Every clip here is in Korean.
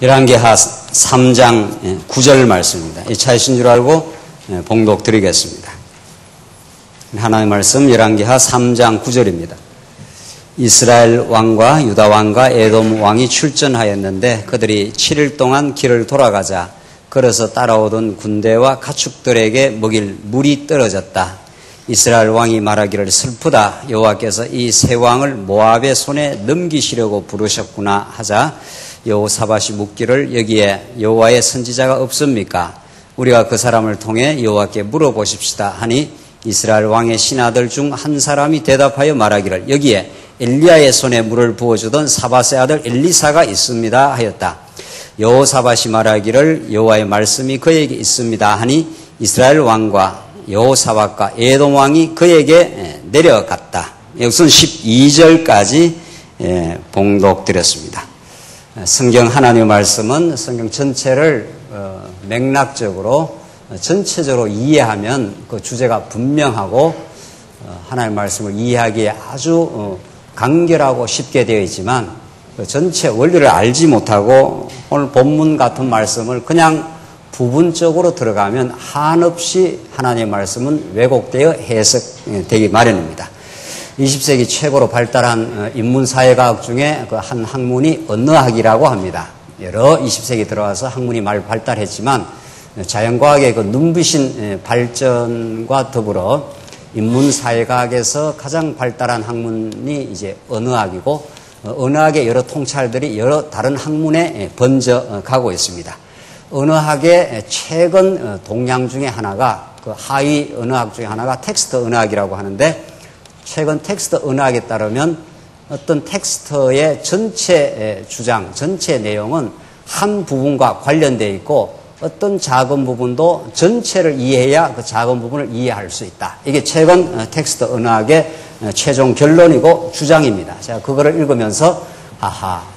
열왕기하 3장 9절 말씀입니다. 이 차이신 줄 알고 봉독 드리겠습니다. 하나님의 말씀 열왕기하 3장 9절입니다. 이스라엘 왕과 유다 왕과 에돔 왕이 출전하였는데 그들이 7일 동안 길을 돌아가자 걸어서 따라오던 군대와 가축들에게 먹일 물이 떨어졌다. 이스라엘 왕이 말하기를 슬프다. 여호와께서 이 세 왕을 모압의 손에 넘기시려고 부르셨구나 하자 여호사밧이 묻기를 여기에 여호와의 선지자가 없습니까? 우리가 그 사람을 통해 여호와께 물어보십시다 하니 이스라엘 왕의 신하들 중 한 사람이 대답하여 말하기를 여기에 엘리야의 손에 물을 부어주던 사밧의 아들 엘리사가 있습니다 하였다. 여호사밧이 말하기를 여호와의 말씀이 그에게 있습니다 하니 이스라엘 왕과 여호사밧과 에돔 왕이 그에게 내려갔다. 우선 12절까지 봉독드렸습니다. 성경 하나님의 말씀은 성경 전체를 맥락적으로 전체적으로 이해하면 그 주제가 분명하고 하나님의 말씀을 이해하기에 아주 간결하고 쉽게 되어 있지만 그 전체 원리를 알지 못하고 오늘 본문 같은 말씀을 그냥 부분적으로 들어가면 한없이 하나님의 말씀은 왜곡되어 해석되기 마련입니다. 20세기 최고로 발달한 인문사회과학 중에 그 한 학문이 언어학이라고 합니다. 여러 20세기 들어와서 학문이 많이 발달했지만 자연과학의 그 눈부신 발전과 더불어 인문사회과학에서 가장 발달한 학문이 이제 언어학이고 언어학의 여러 통찰들이 여러 다른 학문에 번져가고 있습니다. 언어학의 최근 동향 중에 하나가 그 하위 언어학 중에 하나가 텍스트 언어학이라고 하는데 최근 텍스트 언어학에 따르면 어떤 텍스트의 전체 주장, 전체 내용은 한 부분과 관련되어 있고 어떤 작은 부분도 전체를 이해해야 그 작은 부분을 이해할 수 있다. 이게 최근 텍스트 언어학의 최종 결론이고 주장입니다. 제가 그거를 읽으면서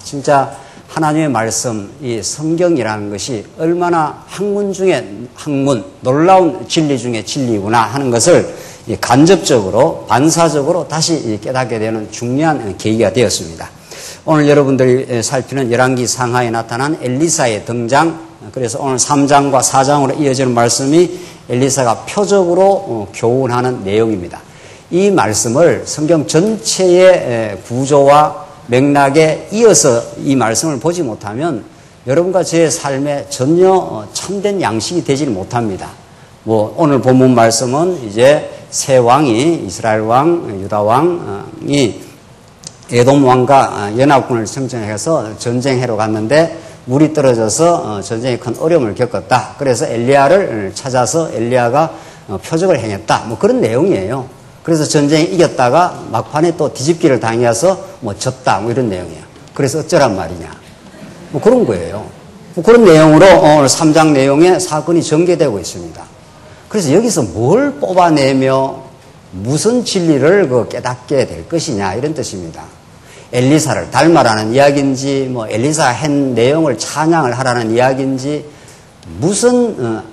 진짜 하나님의 말씀, 이 성경이라는 것이 얼마나 학문 중에 학문, 놀라운 진리 중에 진리구나 하는 것을 간접적으로, 반사적으로 다시 깨닫게 되는 중요한 계기가 되었습니다. 오늘 여러분들이 살피는 열왕기 상하에 나타난 엘리사의 등장, 그래서 오늘 3장과 4장으로 이어지는 말씀이 엘리사가 표적으로 교훈하는 내용입니다. 이 말씀을 성경 전체의 구조와 맥락에 이어서 이 말씀을 보지 못하면 여러분과 제 삶에 전혀 참된 양식이 되지는 못합니다. 오늘 본문 말씀은 이제 세 왕이 이스라엘 왕, 유다 왕이 에돔 왕과 연합군을 청정해서 전쟁하러 갔는데 물이 떨어져서 전쟁에 큰 어려움을 겪었다. 그래서 엘리야를 찾아서 엘리야가 표적을 행했다. 그런 내용이에요. 그래서 전쟁에 이겼다가 막판에 또 뒤집기를 당해서 졌다. 이런 내용이에요. 그래서 어쩌란 말이냐. 그런 거예요. 그런 내용으로 오늘 3장 내용에 사건이 전개되고 있습니다. 그래서 여기서 뭘 뽑아내며 무슨 진리를 깨닫게 될 것이냐 이런 뜻입니다. 엘리사를 닮아라는 이야기인지 엘리사 한 내용을 찬양을 하라는 이야기인지 무슨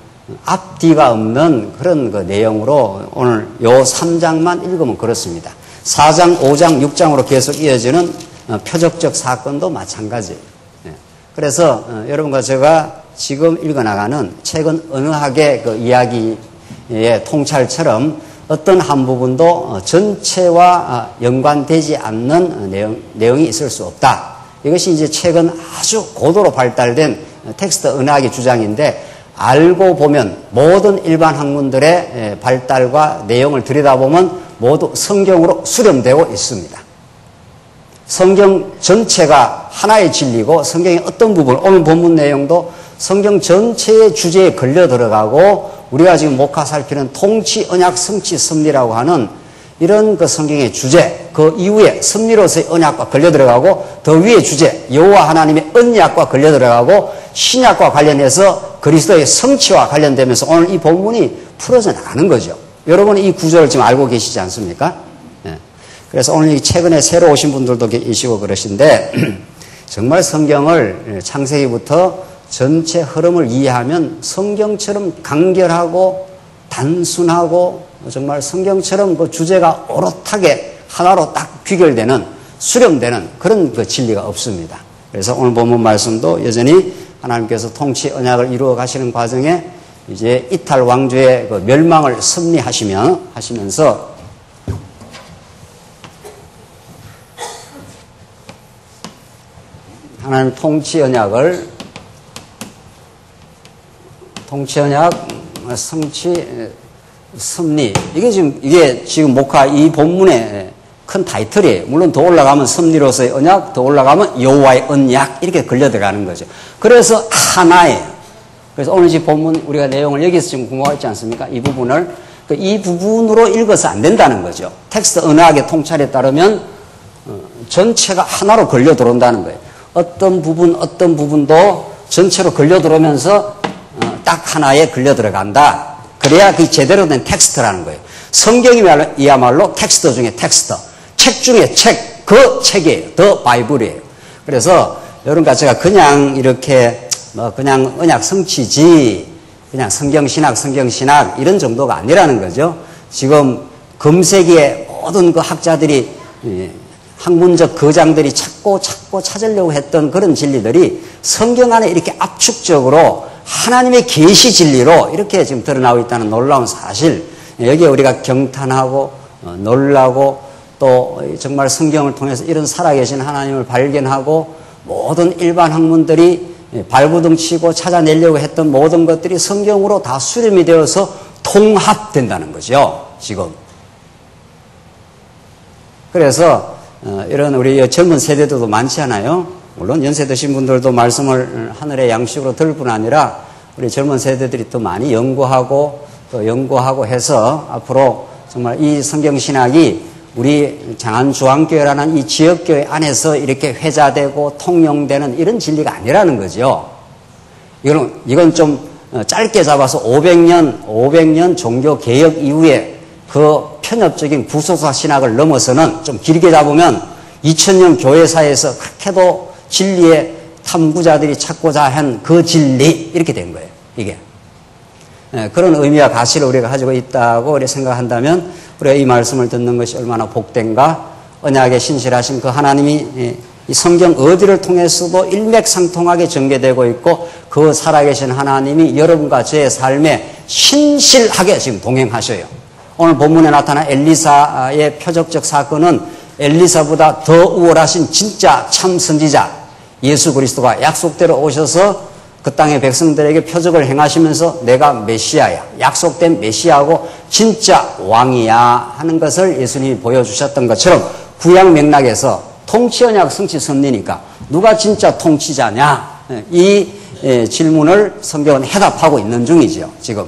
앞뒤가 없는 그런 그 내용으로 오늘 요 3장만 읽으면 그렇습니다. 4장, 5장, 6장으로 계속 이어지는 표적적 사건도 마찬가지예요. 그래서 여러분과 제가 지금 읽어나가는 최근 언어학의 그 이야기의 통찰처럼 어떤 한 부분도 전체와 연관되지 않는 내용이 있을 수 없다. 이것이 이제 최근 아주 고도로 발달된 텍스트 언어학의 주장인데 알고 보면 모든 일반 학문들의 발달과 내용을 들여다보면 모두 성경으로 수렴되고 있습니다. 성경 전체가 하나의 진리고 성경의 어떤 부분, 오늘 본문 내용도 성경 전체의 주제에 걸려 들어가고 우리가 지금 목화 살피는 통치, 언약, 성취, 섭리라고 하는 이런 그 성경의 주제, 그 이후에 섭리로서의 언약과 걸려 들어가고 더 위의 주제, 여호와 하나님의 언약과 걸려 들어가고 신약과 관련해서 그리스도의 성취와 관련되면서 오늘 이 본문이 풀어져 나가는 거죠. 여러분이 이 구조를 지금 알고 계시지 않습니까? 그래서 오늘 최근에 새로 오신 분들도 계시고 그러신데 정말 성경을 창세기부터 전체 흐름을 이해하면 성경처럼 간결하고 단순하고 정말 성경처럼 그 주제가 오롯하게 하나로 딱 귀결되는 수렴되는 그런 그 진리가 없습니다. 그래서 오늘 본문 말씀도 여전히 하나님께서 통치 언약을 이루어 가시는 과정에 이제 이탈 왕조의 그 멸망을 하시면서 하나님 통치 언약 섭리 이게 지금 목화 이 본문의 큰 타이틀이에요. 물론 더 올라가면 섭리로서의 언약, 더 올라가면 여호와의 언약 이렇게 걸려 들어가는 거죠. 그래서 하나예요. 그래서 오늘 이 본문 우리가 내용을 여기서 지금 공부하고 있지 않습니까? 이 부분을 이 부분으로 읽어서 안 된다는 거죠. 텍스트 언약의 통찰에 따르면 전체가 하나로 걸려 들어온다는 거예요. 어떤 부분도 전체로 걸려 들어오면서 딱 하나에 걸려 들어간다. 그래야 그게 제대로 된 텍스트라는 거예요. 성경이야말로 텍스트 중에 텍스트. 책 중에 책, 그 책이에요. 더 바이블이에요. 그래서 여러분과 제가 그냥 이렇게 그냥 언약 성취지, 그냥 성경신학 이런 정도가 아니라는 거죠. 지금 금세기에 모든 그 학자들이 학문적 거장들이 찾고 찾으려고 했던 그런 진리들이 성경 안에 이렇게 압축적으로 하나님의 계시 진리로 이렇게 지금 드러나고 있다는 놀라운 사실. 여기에 우리가 경탄하고 놀라고 또 정말 성경을 통해서 이런 살아계신 하나님을 발견하고 모든 일반 학문들이 발버둥 치고 찾아내려고 했던 모든 것들이 성경으로 다 수렴이 되어서 통합된다는 거죠. 지금. 그래서 이런 우리 젊은 세대들도 많지 않아요? 물론 연세 드신 분들도 말씀을 하늘의 양식으로 들을 뿐 아니라 우리 젊은 세대들이 더 많이 연구하고 또 연구하고 해서 앞으로 정말 이 성경신학이 우리 장안주안교회라는 이 지역교회 안에서 이렇게 회자되고 통용되는 이런 진리가 아니라는 거죠. 이건 좀 짧게 잡아서 500년 종교개혁 이후에 그 편협적인 구속사 신학을 넘어서는 좀 길게 잡으면 2000년 교회사에서 그렇게도 진리의 탐구자들이 찾고자 한 그 진리 이렇게 된 거예요. 이게 그런 의미와 가치를 우리가 가지고 있다고 우리 생각한다면 우리가 이 말씀을 듣는 것이 얼마나 복된가. 언약에 신실하신 그 하나님이 이 성경 어디를 통해서도 일맥상통하게 전개되고 있고 그 살아계신 하나님이 여러분과 저의 삶에 신실하게 지금 동행하셔요. 오늘 본문에 나타난 엘리사의 표적적 사건은 엘리사보다 더 우월하신 진짜 참 선지자 예수 그리스도가 약속대로 오셔서 그 땅의 백성들에게 표적을 행하시면서 내가 메시아야, 약속된 메시아고 진짜 왕이야 하는 것을 예수님이 보여주셨던 것처럼 구약 맥락에서 통치언약 성취 섭리니까 누가 진짜 통치자냐 이 질문을 성경은 해답하고 있는 중이죠. 지금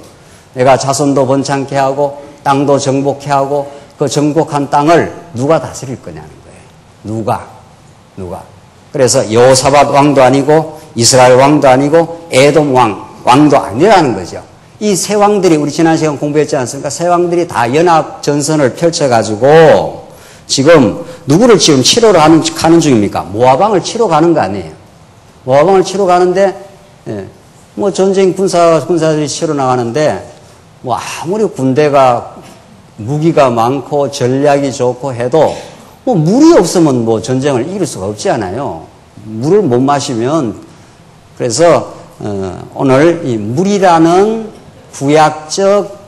내가 자손도 번창케 하고 땅도 정복케 하고 그 정복한 땅을 누가 다스릴 거냐는 거예요. 누가. 그래서 여호사밧 왕도 아니고 이스라엘 왕도 아니고 에돔 왕도 아니라는 거죠. 이 세 왕들이 우리 지난 시간 공부했지 않습니까? 세 왕들이 다 연합 전선을 펼쳐가지고 지금 누구를 지금 치료를 하는 중입니까? 모압 왕을 치러 가는 거 아니에요. 모압 왕을 치러 가는데 뭐 전쟁 군사들이 치러 나가는데 뭐 아무리 군대가 무기가 많고 전략이 좋고 해도 뭐 물이 없으면 뭐 전쟁을 이길 수가 없지 않아요. 물을 못 마시면. 그래서 오늘 이 물이라는 구약적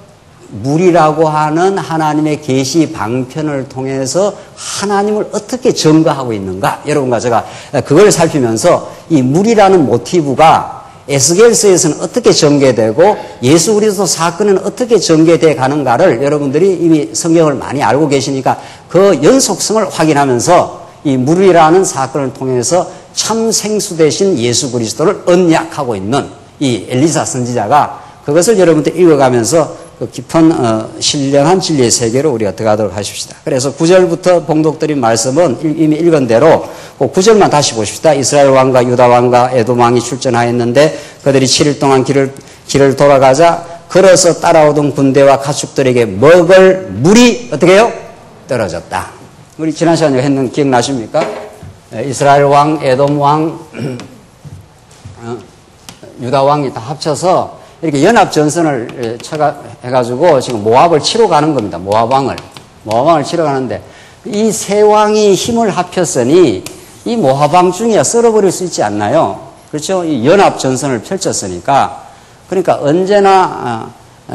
물이라고 하는 하나님의 계시 방편을 통해서 하나님을 어떻게 증거하고 있는가, 여러분과 제가 그걸 살피면서 이 물이라는 모티브가 에스겔서에서는 어떻게 전개되고 예수 그리스도 사건은 어떻게 전개돼 가는가를 여러분들이 이미 성경을 많이 알고 계시니까 그 연속성을 확인하면서 이 물이라는 사건을 통해서 참 생수 대신 예수 그리스도를 언약하고 있는 이 엘리사 선지자가 그것을 여러분들 읽어가면서 그 깊은 신령한 진리의 세계로 우리가 들어가도록 하십시다. 그래서 9절부터 봉독드린 말씀은 이미 읽은 대로 그 9절만 다시 보십시다. 이스라엘 왕과 유다 왕과 에돔 왕이 출전하였는데 그들이 7일 동안 길을 돌아가자 걸어서 따라오던 군대와 가축들에게 먹을 물이 어떻게 해요? 떨어졌다. 우리 지난 시간에 했는 기억나십니까? 이스라엘 왕, 에돔 왕, 유다 왕이 다 합쳐서 이렇게 연합 전선을 해가지고 지금 모압을 치러 가는 겁니다. 모압 왕을 치러 가는데 이 세 왕이 힘을 합쳤으니 이 모압 왕 중에 썰어버릴 수 있지 않나요? 그렇죠? 이 연합 전선을 펼쳤으니까. 그러니까 언제나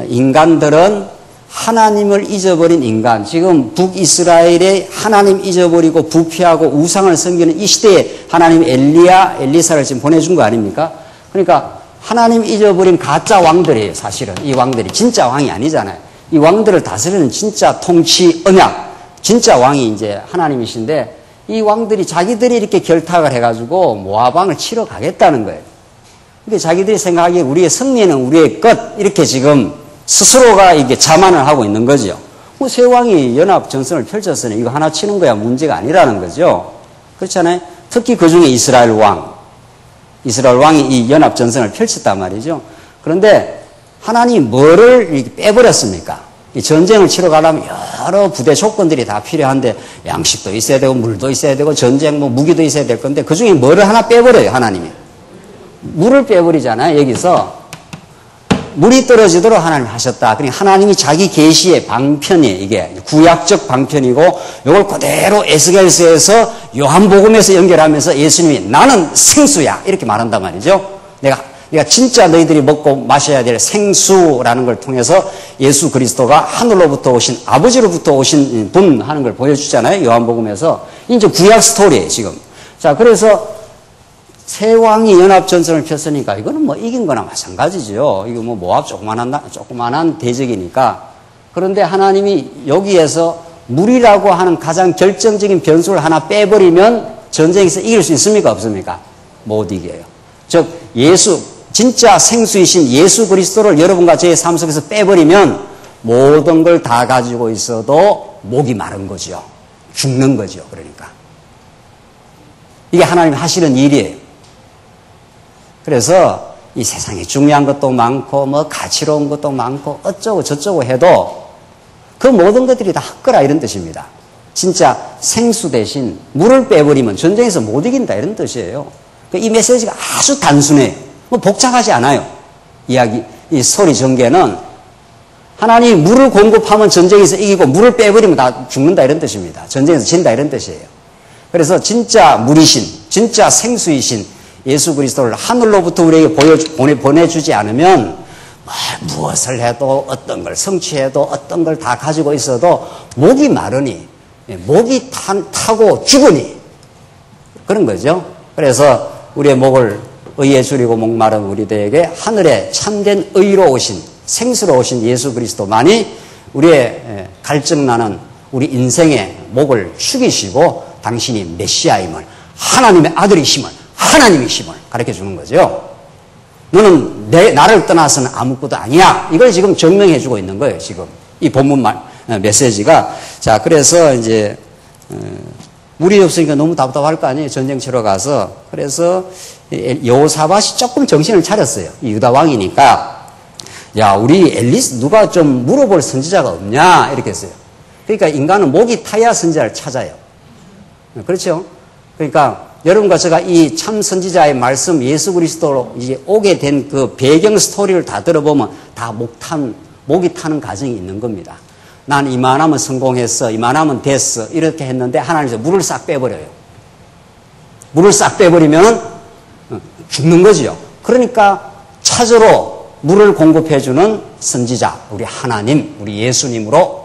인간들은 하나님을 잊어버린 인간, 지금 북이스라엘에 하나님 잊어버리고 부패하고 우상을 섬기는 이 시대에 하나님 엘리사를 지금 보내준 거 아닙니까? 그러니까 하나님 잊어버린 가짜 왕들이에요, 사실은. 이 왕들이 진짜 왕이 아니잖아요. 이 왕들을 다스리는 진짜 통치 언약, 진짜 왕이 이제 하나님이신데, 이 왕들이 자기들이 이렇게 결탁을 해가지고 모압 왕을 치러 가겠다는 거예요. 그러니까 자기들이 생각하기에 우리의 승리는 우리의 것, 이렇게 지금 스스로가 이게 자만을 하고 있는 거죠. 뭐 세 왕이 연합 전선을 펼쳤으니 이거 하나 치는 거야 문제가 아니라는 거죠. 그렇잖아요. 특히 그 중에 이스라엘 왕이 이 연합 전선을 펼쳤단 말이죠. 그런데 하나님이 뭐를 이렇게 빼버렸습니까? 이 전쟁을 치러 가려면 여러 부대 조건들이 다 필요한데 양식도 있어야 되고 물도 있어야 되고 전쟁 뭐 무기도 있어야 될 건데 그 중에 뭐를 하나 빼버려요, 하나님이. 물을 빼버리잖아요, 여기서. 물이 떨어지도록 하나님이 하셨다. 그러니까 하나님이 자기 계시의 방편이 이게 구약적 방편이고 이걸 그대로 에스겔서에서 요한복음에서 연결하면서 예수님이 나는 생수야 이렇게 말한단 말이죠. 내가 진짜 너희들이 먹고 마셔야 될 생수라는 걸 통해서 예수 그리스도가 하늘로부터 오신 아버지로부터 오신 분 하는 걸 보여주잖아요. 요한복음에서. 이제 구약 스토리예요, 지금. 자, 그래서 세 왕이 연합전선을 폈으니까 이거는 뭐 이긴 거나 마찬가지죠. 이거 뭐 모압 조그만한 대적이니까. 그런데 하나님이 여기에서 물이라고 하는 가장 결정적인 변수를 하나 빼버리면 전쟁에서 이길 수 있습니까? 없습니까? 못 이겨요. 즉 진짜 생수이신 예수 그리스도를 여러분과 저의 삶 속에서 빼버리면 모든 걸 다 가지고 있어도 목이 마른 거죠. 죽는 거죠. 그러니까. 이게 하나님이 하시는 일이에요. 그래서 이 세상에 중요한 것도 많고 뭐 가치로운 것도 많고 어쩌고 저쩌고 해도 그 모든 것들이 다 헛거라 이런 뜻입니다. 진짜 생수 대신 물을 빼버리면 전쟁에서 못 이긴다 이런 뜻이에요. 이 메시지가 아주 단순해요. 뭐 복잡하지 않아요. 이 스토리 전개는 하나님이 물을 공급하면 전쟁에서 이기고 물을 빼버리면 다 죽는다 이런 뜻입니다. 전쟁에서 진다 이런 뜻이에요. 그래서 진짜 물이신, 진짜 생수이신 예수 그리스도를 하늘로부터 우리에게 보내주지 않으면 무엇을 해도 어떤 걸 성취해도 어떤 걸 다 가지고 있어도 목이 마르니 목이 타고 죽으니 그런 거죠. 그래서 우리의 목을 의에 줄이고 목마른 우리들에게 하늘에 참된 의로 오신 생수로 오신 예수 그리스도만이 우리의 갈증나는 우리 인생의 목을 축이시고 당신이 메시아임을 하나님의 아들이심을 하나님이심을 가르쳐주는 거죠. 너는 나를 떠나서는 아무것도 아니야. 이걸 지금 증명해주고 있는 거예요. 지금 이 본문 메시지가. 자, 그래서 이제 물이 없으니까 너무 답답할 거 아니에요. 전쟁 치러 가서. 그래서 여호사밧이 조금 정신을 차렸어요. 이 유다 왕이니까. 야, 우리 누가 좀 물어볼 선지자가 없냐 이렇게 했어요. 그러니까 인간은 목이 타야 선지자를 찾아요. 그렇죠? 그러니까 여러분과 제가 이 참 선지자의 말씀 예수 그리스도로 이제 오게 된 그 배경 스토리를 다 들어보면 다 목이 타는 과정이 있는 겁니다. 난 이만하면 성공했어, 이만하면 됐어 이렇게 했는데 하나님께서 물을 싹 빼버려요. 물을 싹 빼버리면 죽는 거지요. 그러니까 찾으러 물을 공급해주는 선지자 우리 하나님, 우리 예수님으로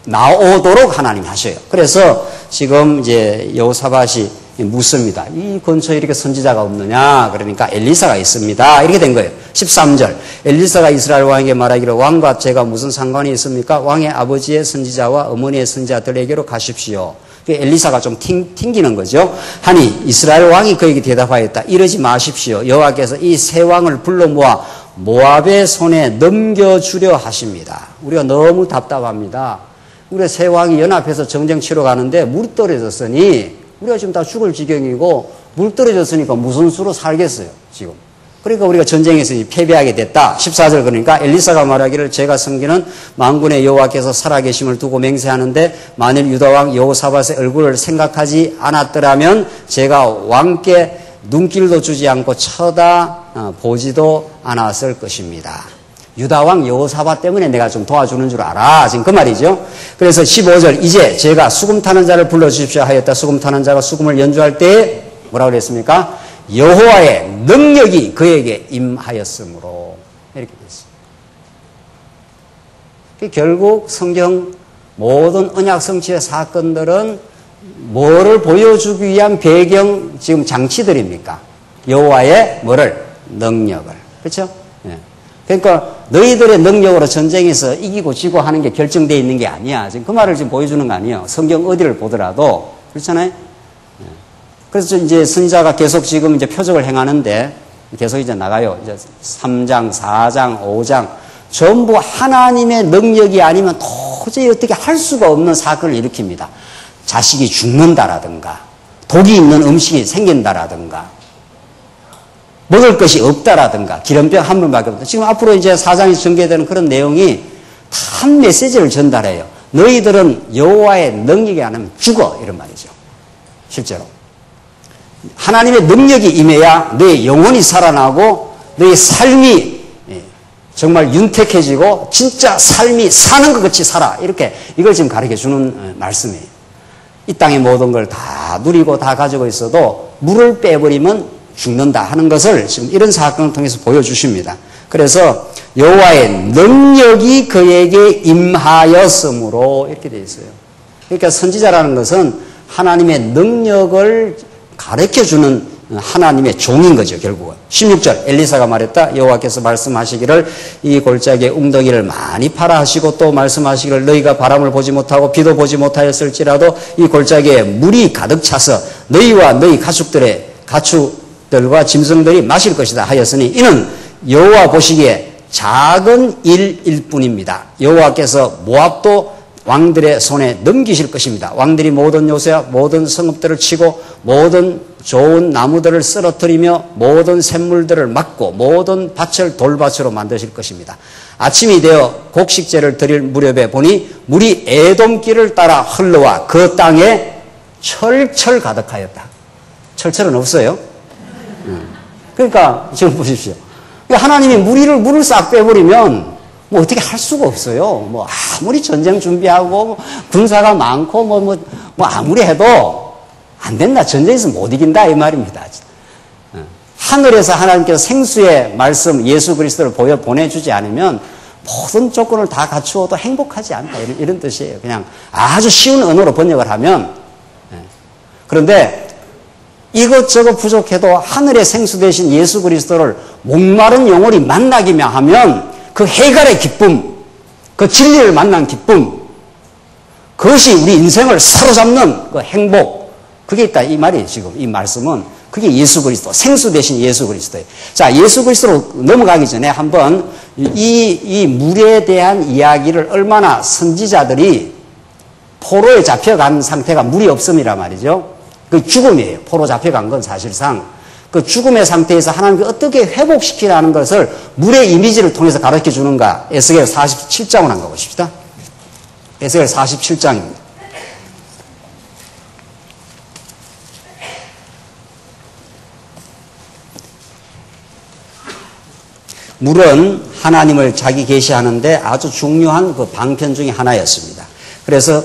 나오도록 하나님이 하셔요. 그래서 지금 이제 여호사밧이 묻습니다. 이 근처에 이렇게 선지자가 없느냐? 그러니까 엘리사가 있습니다. 이렇게 된 거예요. 13절. 엘리사가 이스라엘 왕에게 말하기를 왕과 제가 무슨 상관이 있습니까? 왕의 아버지의 선지자와 어머니의 선지자들에게로 가십시오. 엘리사가 좀 튕기는 거죠. 하니 이스라엘 왕이 그에게 대답하였다. 이러지 마십시오. 여호와께서 이 세 왕을 불러 모아 모압의 손에 넘겨주려 하십니다. 우리가 너무 답답합니다. 우리 세 왕이 연합해서 정쟁 치러 가는데 물이 떨어졌으니 우리가 지금 다 죽을 지경이고 물 떨어졌으니까 무슨 수로 살겠어요, 지금. 그러니까 우리가 전쟁에서 패배하게 됐다. 14절 그러니까 엘리사가 말하기를 제가 섬기는 만군의 여호와께서 살아계심을 두고 맹세하는데 만일 유다왕 여호사밧의 얼굴을 생각하지 않았더라면 제가 왕께 눈길도 주지 않고 쳐다보지도 않았을 것입니다. 유다왕 여호사밧 때문에 내가 좀 도와주는 줄 알아. 지금 그 말이죠. 그래서 15절 이제 제가 수금 타는 자를 불러주십시오 하였다. 수금 타는 자가 수금을 연주할 때 뭐라고 그랬습니까? 여호와의 능력이 그에게 임하였으므로 이렇게 됐어요. 결국 성경 모든 언약 성취의 사건들은 뭐를 보여주기 위한 배경 지금 장치들입니까? 여호와의 뭐를? 능력을. 그렇죠? 예. 그러니까 너희들의 능력으로 전쟁에서 이기고 지고 하는 게 결정되어 있는 게 아니야. 지금 그 말을 지금 보여주는 거 아니에요. 성경 어디를 보더라도. 그렇잖아요? 예. 그래서 이제 선지자가 계속 지금 이제 표적을 행하는데 계속 이제 나가요. 이제 3장, 4장, 5장. 전부 하나님의 능력이 아니면 도저히 어떻게 할 수가 없는 사건을 일으킵니다. 자식이 죽는다라든가, 독이 있는 음식이 생긴다라든가, 먹을 것이 없다라든가, 기름병 한 번밖에 없다. 지금 앞으로 이제 4장에서 전개되는 그런 내용이 한 메시지를 전달해요. 너희들은 여호와의 능력이 아니면 죽어. 이런 말이죠. 실제로. 하나님의 능력이 임해야 너의 영혼이 살아나고 너의 삶이 정말 윤택해지고 진짜 삶이 사는 것 같이 살아. 이렇게 이걸 지금 가르쳐주는 말씀이에요. 이 땅의 모든 걸 다 누리고 다 가지고 있어도 물을 빼버리면 죽는다 하는 것을 지금 이런 사건을 통해서 보여주십니다. 그래서 여호와의 능력이 그에게 임하였으므로 이렇게 되어 있어요. 그러니까 선지자라는 것은 하나님의 능력을 가르쳐주는 하나님의 종인 거죠, 결국은. 16절 엘리사가 말했다. 여호와께서 말씀하시기를 이 골짜기에 웅덩이를 많이 파라 하시고 또 말씀하시기를 너희가 바람을 보지 못하고 비도 보지 못하였을지라도 이 골짜기에 물이 가득 차서 너희와 너희 가축들과 짐승들이 마실 것이다 하였으니 이는 여호와 보시기에 작은 일일 뿐입니다. 여호와께서 모압도 왕들의 손에 넘기실 것입니다. 왕들이 모든 요새와 모든 성읍들을 치고 모든 좋은 나무들을 쓰러뜨리며 모든 샘물들을 막고 모든 밭을 돌밭으로 만드실 것입니다. 아침이 되어 곡식제를 드릴 무렵에 보니 물이 에돔길을 따라 흘러와 그 땅에 철철 가득하였다. 철철은 없어요. 그러니까 지금 보십시오. 하나님이 물을 싹 빼버리면 뭐 어떻게 할 수가 없어요. 뭐 아무리 전쟁 준비하고 군사가 많고 뭐 아무리 해도 안 된다. 전쟁에서 못 이긴다 이 말입니다. 하늘에서 하나님께서 생수의 말씀 예수 그리스도를 보내주지 않으면 모든 조건을 다 갖추어도 행복하지 않다. 이런 뜻이에요. 그냥 아주 쉬운 언어로 번역을 하면. 그런데 이것저것 부족해도 하늘의 생수 대신 예수 그리스도를 목마른 영혼이 만나기만 하면 그 해갈의 기쁨, 그 진리를 만난 기쁨, 그것이 우리 인생을 사로잡는 그 행복, 그게 있다 이 말이에요. 지금 이 말씀은 그게 예수 그리스도, 생수 대신 예수 그리스도예요. 자, 예수 그리스도로 넘어가기 전에 한번 이 물에 대한 이야기를 얼마나 선지자들이 포로에 잡혀간 상태가 물이 없음이란 말이죠. 그 죽음이에요. 포로 잡혀간 건 사실상. 그 죽음의 상태에서 하나님께 어떻게 회복시키라는 것을 물의 이미지를 통해서 가르쳐 주는가. 에스겔 47장을 한번 보십시다. 에스겔 47장입니다. 물은 하나님을 자기 계시하는데 아주 중요한 그 방편 중에 하나였습니다. 그래서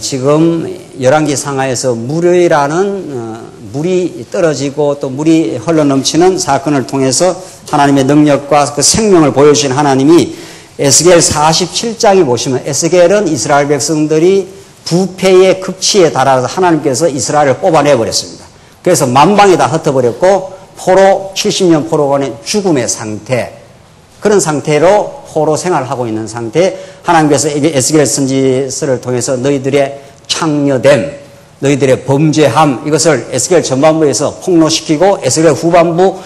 지금 열왕기 상하에서 물이라는 물이 떨어지고 또 물이 흘러넘치는 사건을 통해서 하나님의 능력과 그 생명을 보여주신 하나님이 에스겔 47장에 보시면 에스겔은 이스라엘 백성들이 부패의 극치에 달아서 하나님께서 이스라엘을 뽑아내버렸습니다. 그래서 만방에 다 흩어버렸고 포로 70년 포로간의 죽음의 상태, 그런 상태로 포로 생활하고 있는 상태, 하나님께서 에스겔 선지서를 통해서 너희들의 창녀됨, 너희들의 범죄함, 이것을 에스겔 전반부에서 폭로시키고 에스겔 후반부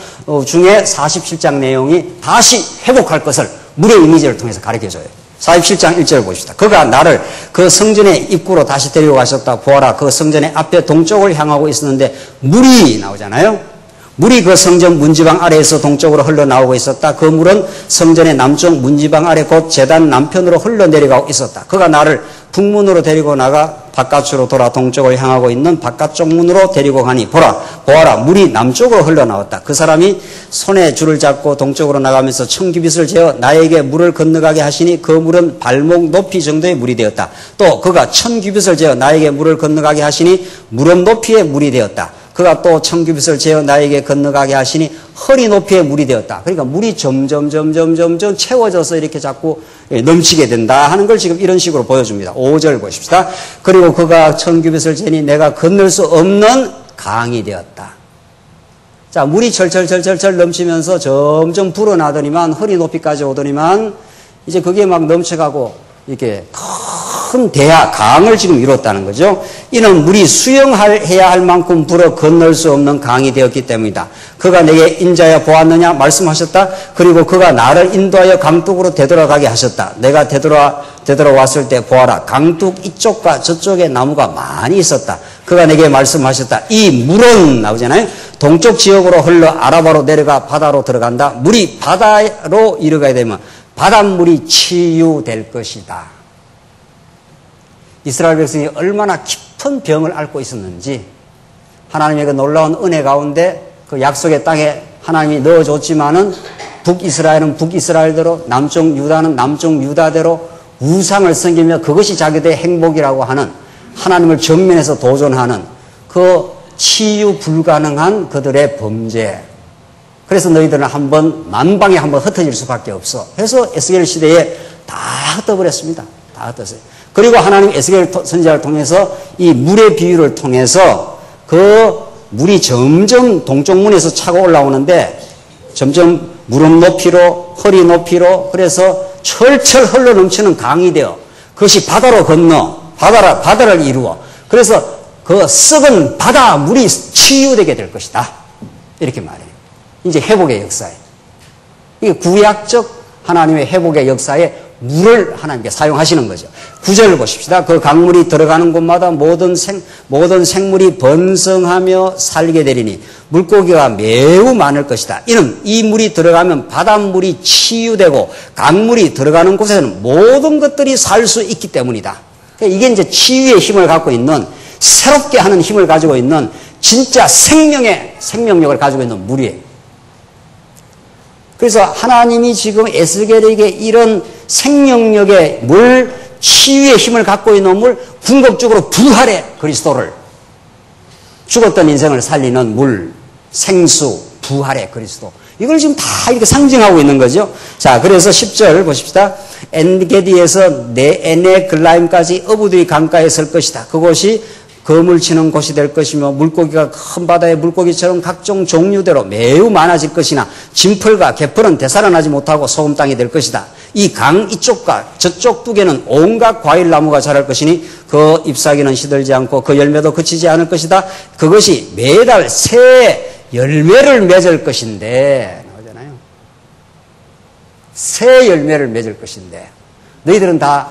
중에 47장 내용이 다시 회복할 것을 물의 이미지를 통해서 가르쳐줘요. 47장 1절을 보십시다. 그가 나를 그 성전의 입구로 다시 데리고 가셨다. 보아라, 그 성전의 앞에 동쪽을 향하고 있었는데 물이 나오잖아요. 물이 그 성전 문지방 아래에서 동쪽으로 흘러나오고 있었다. 그 물은 성전의 남쪽 문지방 아래 곧 제단 남편으로 흘러내려가고 있었다. 그가 나를 북문으로 데리고 나가 바깥으로 돌아 동쪽을 향하고 있는 바깥쪽 문으로 데리고 가니 보아라 물이 남쪽으로 흘러나왔다. 그 사람이 손에 줄을 잡고 동쪽으로 나가면서 청규빗을 재어 나에게 물을 건너가게 하시니 그 물은 발목 높이 정도의 물이 되었다. 또 그가 천규빗을 재어 나에게 물을 건너가게 하시니 무릎 높이의 물이 되었다. 그가 또 청규빗을 재어 나에게 건너가게 하시니 허리 높이의 물이 되었다. 그러니까 물이 점점 채워져서 이렇게 자꾸 넘치게 된다 하는 걸 지금 이런 식으로 보여줍니다. 5절 보십시다. 그리고 그가 청규빗을 재니 내가 건널 수 없는 강이 되었다. 자, 물이 철철 넘치면서 점점 불어나더니만 허리 높이까지 오더니만 이제 그게 막 넘쳐가고 이렇게 큰 대하, 강을 지금 이뤘다는 거죠. 이는 물이 수영해야 할 만큼 불어 건널 수 없는 강이 되었기 때문이다. 그가 내게 인자여 보았느냐 말씀하셨다. 그리고 그가 나를 인도하여 강둑으로 되돌아가게 하셨다. 내가 되돌아왔을 때 보아라. 강둑 이쪽과 저쪽에 나무가 많이 있었다. 그가 내게 말씀하셨다. 이 물은 나오잖아요. 동쪽 지역으로 흘러 아라바로 내려가 바다로 들어간다. 물이 바다로 이르게 되면 바닷물이 치유될 것이다. 이스라엘 백성이 얼마나 깊은 병을 앓고 있었는지 하나님의 그 놀라운 은혜 가운데 그 약속의 땅에 하나님이 넣어줬지만은 북이스라엘은 북이스라엘대로 남쪽 유다는 남쪽 유다대로 우상을 섬기며 그것이 자기들의 행복이라고 하는 하나님을 정면에서 도전하는 그 치유 불가능한 그들의 범죄. 그래서 너희들은 한번 만방에 한번 흩어질 수밖에 없어. 그래서 에스겔 시대에 다 흩어버렸습니다. 다 흩었어요. 그리고 하나님 에스겔 선지자를 통해서 이 물의 비유를 통해서 그 물이 점점 동쪽 문에서 차고 올라오는데 점점 무릎 높이로 허리 높이로 그래서 철철 흘러 넘치는 강이 되어 그것이 바다로 건너 바다를 이루어 그래서 그 썩은 바다 물이 치유되게 될 것이다. 이렇게 말해요. 이제 회복의 역사예요. 이게 구약적 하나님의 회복의 역사에 물을 하나님께 사용하시는 거죠. 9절을 보십시다. 그 강물이 들어가는 곳마다 모든 생물이 번성하며 살게 되리니 물고기가 매우 많을 것이다. 이는 이 물이 들어가면 바닷물이 치유되고 강물이 들어가는 곳에는 모든 것들이 살 수 있기 때문이다. 이게 이제 치유의 힘을 갖고 있는 새롭게 하는 힘을 가지고 있는 진짜 생명력을 가지고 있는 물이에요. 그래서 하나님이 지금 에스겔에게 이런 생명력의 물, 치유의 힘을 갖고 있는 물, 궁극적으로 부활의 그리스도를 죽었던 인생을 살리는 물, 생수, 부활의 그리스도. 이걸 지금 다 이렇게 상징하고 있는 거죠. 자, 그래서 10절 보십시다. 엔게디에서 에네글라임까지 어부들이 강가에 설 것이다. 그곳이 거물 치는 곳이 될 것이며 물고기가 큰 바다의 물고기처럼 각종 종류대로 매우 많아질 것이나 진펄과 개펄은 되살아나지 못하고 소금 땅이 될 것이다. 이 강 이쪽과 저쪽 북에는 온갖 과일나무가 자랄 것이니 그 잎사귀는 시들지 않고 그 열매도 그치지 않을 것이다. 그것이 매달 새 열매를 맺을 것인데 나오잖아요. 새 열매를 맺을 것인데 너희들은 다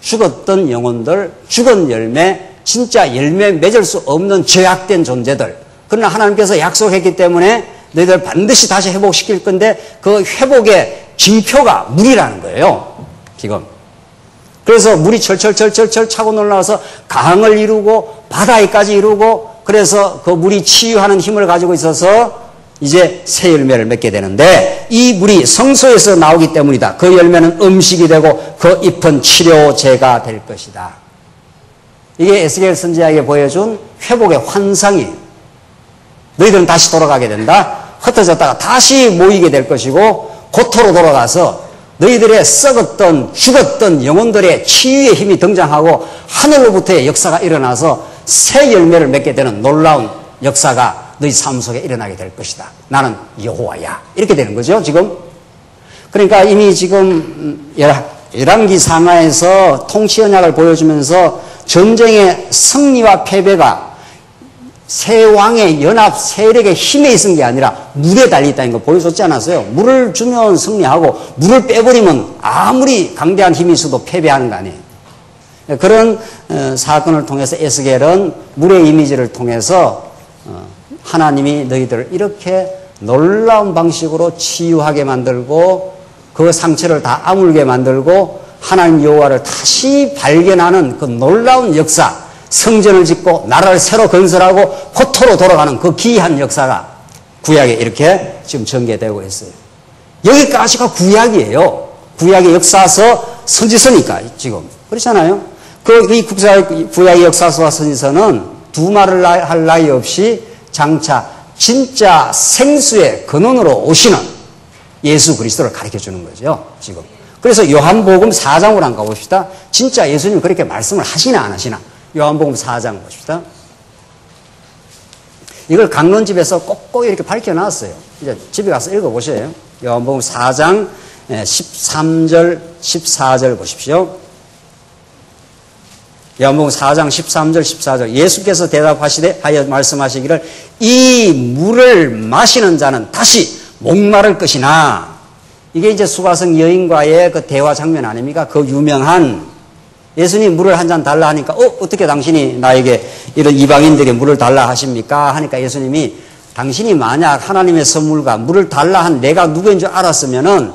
죽었던 영혼들, 죽은 열매, 진짜 열매 맺을 수 없는 죄악된 존재들. 그러나 하나님께서 약속했기 때문에 너희들 반드시 다시 회복시킬 건데 그 회복의 징표가 물이라는 거예요. 지금. 그래서 물이 철철 차고 올라와서 강을 이루고 바다에까지 이루고 그래서 그 물이 치유하는 힘을 가지고 있어서 이제 새 열매를 맺게 되는데 이 물이 성소에서 나오기 때문이다. 그 열매는 음식이 되고 그 잎은 치료제가 될 것이다. 이게 에스겔 선지자에게 보여준 회복의 환상이에요. 너희들은 다시 돌아가게 된다. 흩어졌다가 다시 모이게 될 것이고 고토로 돌아가서 너희들의 썩었던 죽었던 영혼들의 치유의 힘이 등장하고 하늘로부터의 역사가 일어나서 새 열매를 맺게 되는 놀라운 역사가 너희 삶 속에 일어나게 될 것이다. 나는 여호와야. 이렇게 되는 거죠, 지금. 그러니까 이미 지금 열왕기 상하에서 통치 언약을 보여주면서 전쟁의 승리와 패배가 세 왕의 연합 세력의 힘에 있은 게 아니라 물에 달려있다는 걸 보여줬지 않았어요? 물을 주면 승리하고 물을 빼버리면 아무리 강대한 힘이 있어도 패배하는 거 아니에요? 그런 사건을 통해서 에스겔은 물의 이미지를 통해서 하나님이 너희들을 이렇게 놀라운 방식으로 치유하게 만들고 그 상처를 다 아물게 만들고 하나님 여호와를 다시 발견하는 그 놀라운 역사, 성전을 짓고 나라를 새로 건설하고 고토로 돌아가는 그 기이한 역사가 구약에 이렇게 지금 전개되고 있어요. 여기까지가 구약이에요. 구약의 역사서 선지서니까 지금. 그렇잖아요. 이 구약의 역사서와 선지서는 두말을 할 나위 없이 장차 진짜 생수의 근원으로 오시는 예수 그리스도를 가르쳐 주는 거죠, 지금. 그래서 요한복음 4장으로 한번 가봅시다. 진짜 예수님 그렇게 말씀을 하시나 안 하시나? 요한복음 4장 봅시다. 이걸 강론집에서 꼭꼭 이렇게 밝혀놨어요. 이제 집에 가서 읽어보세요. 요한복음 4장 13절, 14절 보십시오. 요한복음 4장 13절, 14절. 예수께서 대답하시되 하여 말씀하시기를 이 물을 마시는 자는 다시 목마를 것이나. 이게 이제 수가성 여인과의 그 대화 장면 아닙니까? 그 유명한 예수님 물을 한 잔 달라 하니까 어떻게 당신이 나에게 이런 이방인들이 물을 달라 하십니까? 하니까 예수님이 당신이 만약 하나님의 선물과 물을 달라 한 내가 누구인 줄 알았으면은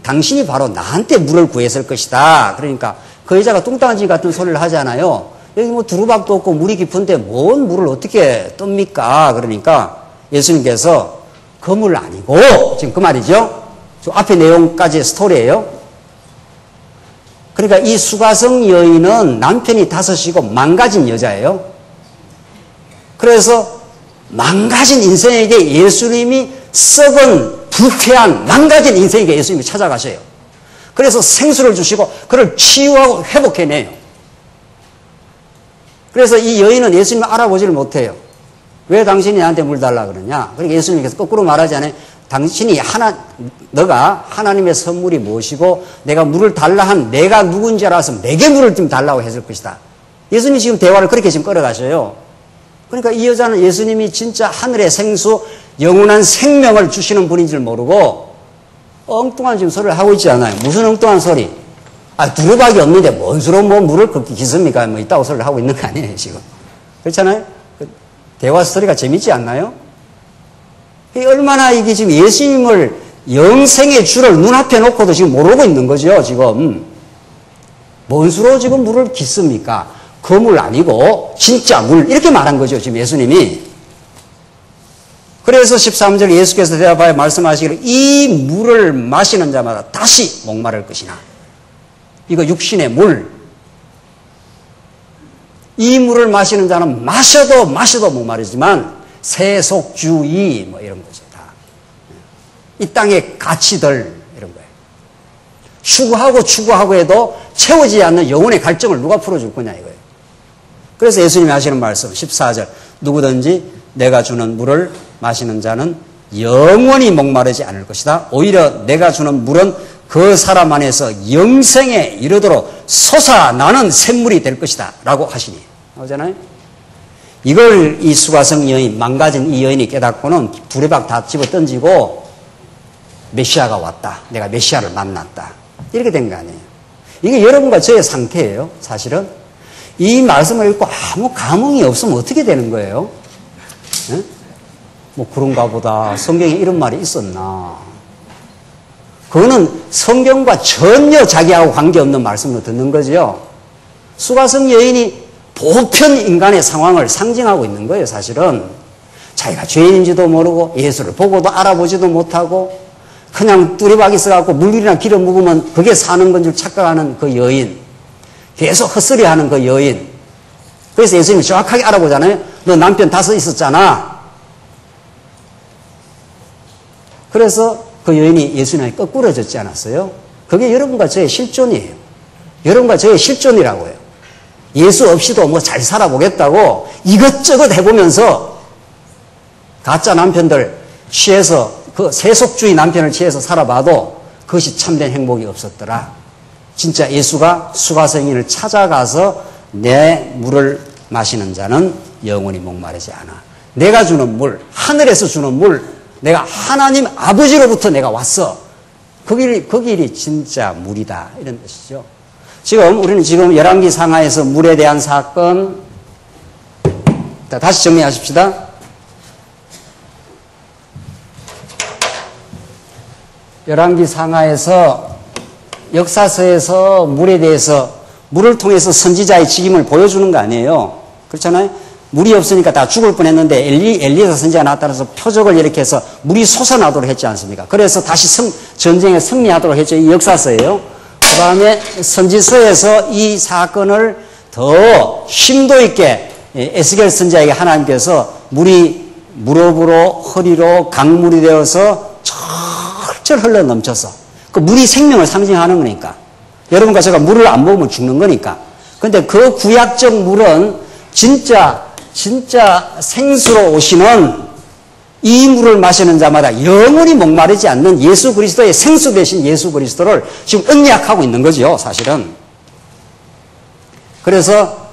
당신이 바로 나한테 물을 구했을 것이다. 그러니까 그 여자가 뚱딴지 같은 소리를 하잖아요. 여기 뭐 두루밥도 없고 물이 깊은데 뭔 물을 어떻게 뜹니까? 그러니까 예수님께서 그 물 아니고 지금 그 말이죠. 저 앞에 내용까지 스토리예요. 그러니까 이 수가성 여인은 남편이 5이고 망가진 여자예요. 그래서 망가진 인생에게 예수님이 썩은 부패한 망가진 인생에게 예수님이 찾아가셔요. 그래서 생수를 주시고 그를 치유하고 회복해내요. 그래서 이 여인은 예수님을 알아보지를 못해요. 왜 당신이 나한테 물 달라 그러냐? 그러니까 예수님께서 거꾸로 말하지 않아요. 당신이 너가 하나님의 선물이 무엇이고 내가 물을 달라 한 내가 누군지 알았으면 내게 물을 좀 달라고 했을 것이다. 예수님이 지금 대화를 그렇게 지금 끌어가셔요. 그러니까 이 여자는 예수님이 진짜 하늘의 생수, 영원한 생명을 주시는 분인 줄 모르고 엉뚱한 지금 소리를 하고 있지 않아요. 무슨 엉뚱한 소리? 두루박이 없는데 뭔 수로 뭐 물을 그렇게 기습니까? 뭐 있다고 소리를 하고 있는 거 아니에요, 지금. 그렇잖아요? 대화 스토리가 재밌지 않나요? 얼마나 이게 지금 예수님을 영생의 주를 눈앞에 놓고도 지금 모르고 있는 거죠, 지금. 뭔 수로 지금 물을 깃습니까? 그 물 아니고 진짜 물 이렇게 말한 거죠, 지금 예수님이. 그래서 13절 예수께서 대답하여 말씀하시기를 이 물을 마시는 자마다 다시 목마를 것이나. 이거 육신의 물. 이 물을 마시는 자는 마셔도 목마르지만 세속주의 뭐 이런 거죠. 다. 이 땅의 가치들 이런 거예요. 추구하고 해도 채워지지 않는 영혼의 갈증을 누가 풀어줄 거냐 이거예요. 그래서 예수님이 하시는 말씀 14절 누구든지 내가 주는 물을 마시는 자는 영원히 목마르지 않을 것이다. 오히려 내가 주는 물은 그 사람 안에서 영생에 이르도록 솟아나는 샘물이 될 것이다 라고 하시니 나오잖아요. 이걸 이 수가성 여인, 망가진 이 여인이 깨닫고는 두레박 다 집어 던지고 메시아가 왔다. 내가 메시아를 만났다. 이렇게 된 거 아니에요. 이게 여러분과 저의 상태예요. 사실은. 이 말씀을 읽고 아무 감흥이 없으면 어떻게 되는 거예요? 네? 뭐 그런가 보다. 성경에 이런 말이 있었나. 그거는 성경과 전혀 자기하고 관계없는 말씀으로 듣는 거죠. 수가성 여인이 보편 인간의 상황을 상징하고 있는 거예요, 사실은. 자기가 죄인인지도 모르고 예수를 보고도 알아보지도 못하고 그냥 뚜리박이 써갖고 물이나 기름 묵으면 그게 사는 건 줄 착각하는 그 여인. 계속 헛소리하는 그 여인. 그래서 예수님이 정확하게 알아보잖아요. 너 남편 5 있었잖아. 그래서 그 여인이 예수님에게 거꾸러졌지 않았어요? 그게 여러분과 저의 실존이에요. 여러분과 저의 실존이라고 해요. 예수 없이도 뭐 잘 살아보겠다고 이것저것 해보면서 가짜 남편들 취해서 그 세속주의 남편을 취해서 살아봐도 그것이 참된 행복이 없었더라. 진짜 예수가 수가성인을 찾아가서 내 물을 마시는 자는 영원히 목마르지 않아. 내가 주는 물, 하늘에서 주는 물, 내가 하나님 아버지로부터 내가 왔어. 그 길이 진짜 물이다. 이런 뜻이죠. 우리는 지금 열왕기 상하에서 물에 대한 사건, 다시 정리하십시다. 열왕기 상하에서 역사서에서 물에 대해서 물을 통해서 선지자의 직임을 보여주는 거 아니에요. 그렇잖아요. 물이 없으니까 다 죽을 뻔했는데 엘리에서 선지자가 나타나서 표적을 이렇게 해서 물이 솟아나도록 했지 않습니까? 그래서 다시 전쟁에 승리하도록 했죠. 이 역사서예요. 그 다음에 선지서에서 이 사건을 더 심도 있게 에스겔 선지자에게 하나님께서 물이 무릎으로 허리로 강물이 되어서 철철 흘러 넘쳐서 그 물이 생명을 상징하는 거니까 여러분과 제가 물을 안 먹으면 죽는 거니까. 근데 그 구약적 물은 진짜 생수로 오시는 이 물을 마시는 자마다 영원히 목마르지 않는 예수 그리스도의 생수 되신 예수 그리스도를 지금 언약하고 있는 거죠, 사실은. 그래서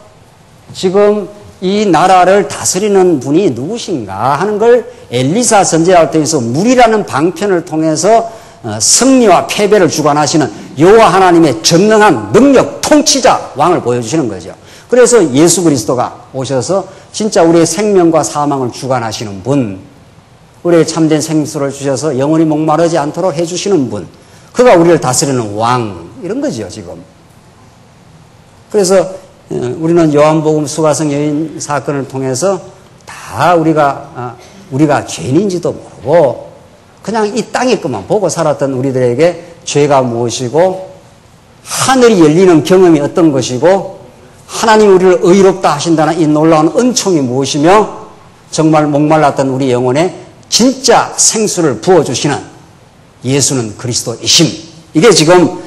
지금 이 나라를 다스리는 분이 누구신가 하는 걸 엘리사 선지자를 통해서 물이라는 방편을 통해서 승리와 패배를 주관하시는 여호와 하나님의 전능한 능력 통치자 왕을 보여주시는 거죠. 그래서 예수 그리스도가 오셔서 진짜 우리의 생명과 사망을 주관하시는 분, 우리의 참된 생수를 주셔서 영원히 목마르지 않도록 해주시는 분, 그가 우리를 다스리는 왕, 이런 거죠, 지금. 그래서 우리는 요한복음 수가성 여인 사건을 통해서 다 우리가 죄인인지도 모르고 그냥 이 땅의 것만 보고 살았던 우리들에게 죄가 무엇이고 하늘이 열리는 경험이 어떤 것이고 하나님 우리를 의롭다 하신다는 이 놀라운 은총이 무엇이며 정말 목말랐던 우리 영혼에 진짜 생수를 부어주시는 예수는 그리스도이심. 이게 지금